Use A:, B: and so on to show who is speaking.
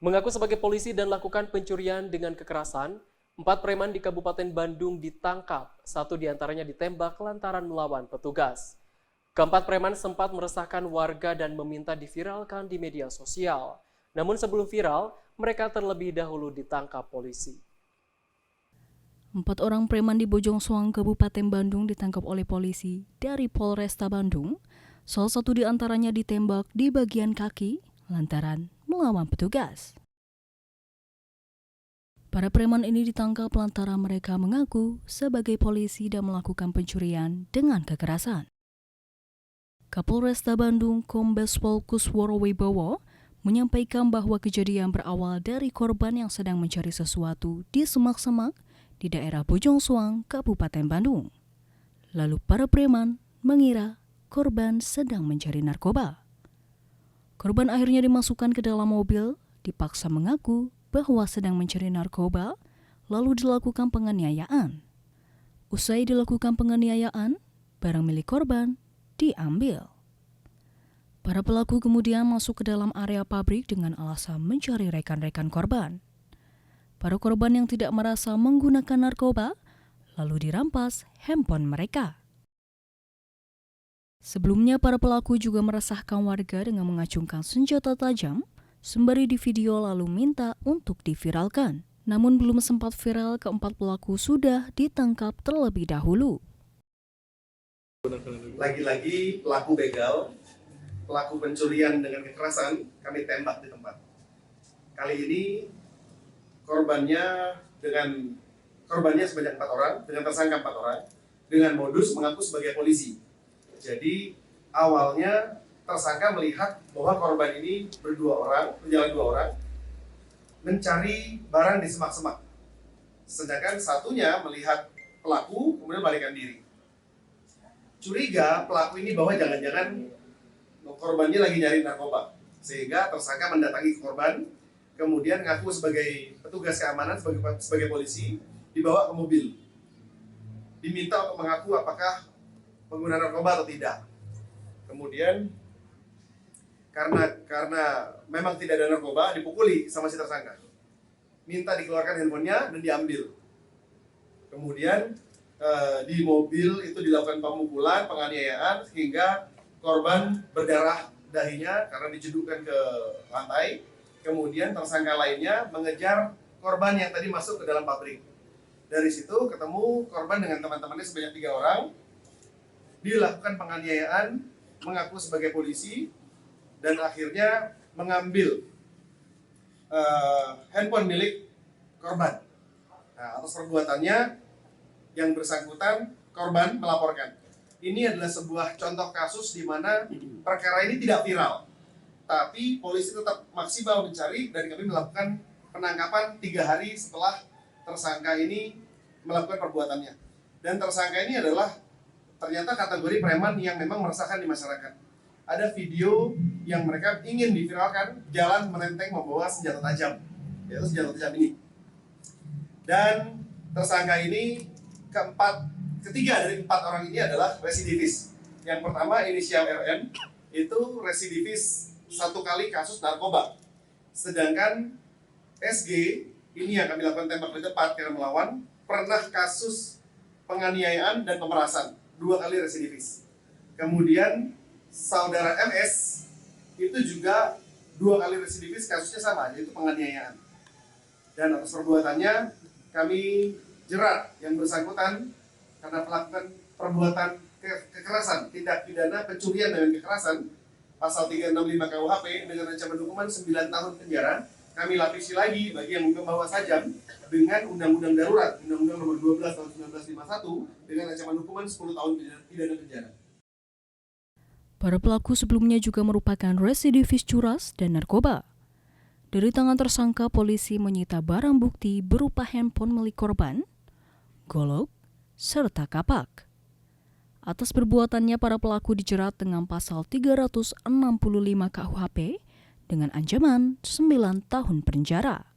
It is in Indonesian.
A: Mengaku sebagai polisi dan lakukan pencurian dengan kekerasan, 4 preman di Kabupaten Bandung ditangkap, 1 diantaranya ditembak lantaran melawan petugas. Keempat preman sempat meresahkan warga dan meminta diviralkan di media sosial. Namun sebelum viral, mereka terlebih dahulu ditangkap polisi.
B: 4 orang preman di Bojongsoang, Kabupaten Bandung ditangkap oleh polisi dari Polresta Bandung. Salah satu di antaranya ditembak di bagian kaki lantaran melawan petugas. Para preman ini ditangkap lantaran mereka mengaku sebagai polisi dan melakukan pencurian dengan kekerasan. Kapolresta Bandung Kombes Pol Kusworo Wibowo menyampaikan bahwa kejadian berawal dari korban yang sedang mencari sesuatu di semak-semak di daerah Bojongsoang, Kabupaten Bandung. Lalu para preman mengira korban sedang mencari narkoba. Korban akhirnya dimasukkan ke dalam mobil, dipaksa mengaku bahwa sedang mencari narkoba, lalu dilakukan penganiayaan. Usai dilakukan penganiayaan, barang milik korban diambil. Para pelaku kemudian masuk ke dalam area pabrik dengan alasan mencari rekan-rekan korban. Para korban yang tidak merasa menggunakan narkoba, lalu dirampas handphone mereka. Sebelumnya para pelaku juga meresahkan warga dengan mengacungkan senjata tajam, sembari di video lalu minta untuk diviralkan. Namun belum sempat viral, keempat pelaku sudah ditangkap terlebih dahulu.
C: Lagi-lagi pelaku begal, pelaku pencurian dengan kekerasan, kami tembak di tempat. Kali ini korbannya sebanyak 4 orang, dengan tersangka 4 orang, dengan modus mengaku sebagai polisi. Jadi awalnya tersangka melihat bahwa korban ini berjalan 2 orang, mencari barang di semak-semak. Sedangkan satunya melihat pelaku, kemudian balikan diri. Curiga pelaku ini bahwa jangan-jangan korbannya lagi nyari narkoba, sehingga tersangka mendatangi korban, kemudian ngaku sebagai petugas keamanan, sebagai polisi, dibawa ke mobil. Diminta untuk mengaku apakah pengguna narkoba atau tidak. Kemudian karena memang tidak ada narkoba, dipukuli sama si tersangka. Minta dikeluarkan handphonenya dan diambil. Kemudian di mobil itu dilakukan pemukulan, penganiayaan, hingga korban berdarah dahinya karena dijedukkan ke lantai. Kemudian tersangka lainnya mengejar korban yang tadi masuk ke dalam pabrik. Dari situ ketemu korban dengan teman-temannya sebanyak 3 orang. Dilakukan penganiayaan, mengaku sebagai polisi, dan akhirnya mengambil handphone milik korban. Nah, atas perbuatannya yang bersangkutan, korban melaporkan. Ini adalah sebuah contoh kasus di mana perkara ini tidak viral, tapi polisi tetap maksimal mencari, dan kami melakukan penangkapan 3 hari setelah tersangka ini melakukan perbuatannya. Dan tersangka ini adalah ternyata kategori preman yang memang meresahkan di masyarakat. Ada video yang mereka ingin diviralkan, jalan menenteng membawa senjata tajam, yaitu senjata tajam ini. Dan tersangka ini ketiga dari 4 orang ini adalah residivis. Yang pertama inisial RN, itu residivis 1 kali kasus narkoba. Sedangkan SG, ini yang kami lakukan tembak di tempat karena melawan, pernah kasus penganiayaan dan pemerasan, 2 kali residivis. Kemudian saudara MS itu juga 2 kali residivis, kasusnya sama, yaitu penganiayaan. Dan atas perbuatannya kami jerat yang bersangkutan karena melakukan perbuatan kekerasan, tindak pidana pencurian dengan kekerasan, pasal 365 KUHP dengan ancaman hukuman 9 tahun penjara. Kami lapisi lagi bagi yang membawa sajam dengan Undang-Undang Darurat, Undang-Undang Nomor 12 Tahun 1951 dengan ancaman hukuman 10 tahun pidana penjara.
B: Para pelaku sebelumnya juga merupakan residivis curas dan narkoba. Dari tangan tersangka, polisi menyita barang bukti berupa handphone milik korban, golok, serta kapak. Atas perbuatannya, para pelaku dijerat dengan pasal 365 KUHP dengan ancaman 9 tahun penjara.